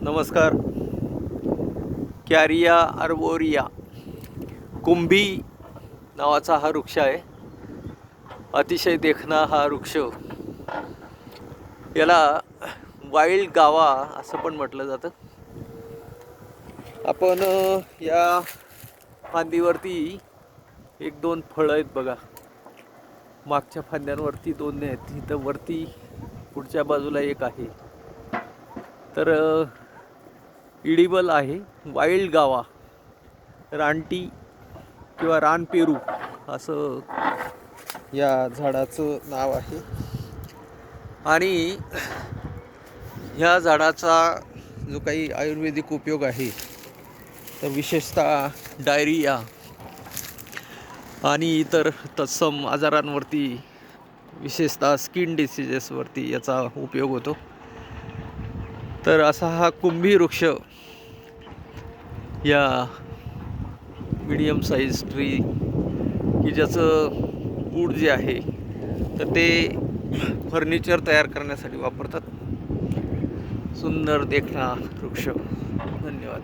नमस्कार. कॅरिया अर्बोरिया कुंभी नावाचा हा वृक्ष आहे. अतिशय देखणा हा वृक्ष. याला वाईल्ड गावा असं पण म्हटलं जातं. आपण या फांदीवरती एक दोन फळं आहेत बघा. मागच्या फांद्यांवरती दोन आहेत, इथं वरती पुढच्या बाजूला एक आहे. तर इडिबल आहे. वाईल्ड गावा, रानटी किंवा रानपेरू असं या झाडाचं नाव आहे. आणि ह्या झाडाचा जो काही आयुर्वेदिक उपयोग आहे, तर विशेषतः डायरिया आणि इतर तत्सम आजारांवरती, विशेषतः स्किन डिसीजेसवरती याचा उपयोग होतो. तर असा हा कुंभी वृक्ष या मीडियम साईज ट्री की ज्याचं वूड जे आहे तर ते फर्निचर तयार करण्यासाठी वापरतात. सुंदर देखणा वृक्ष. धन्यवाद.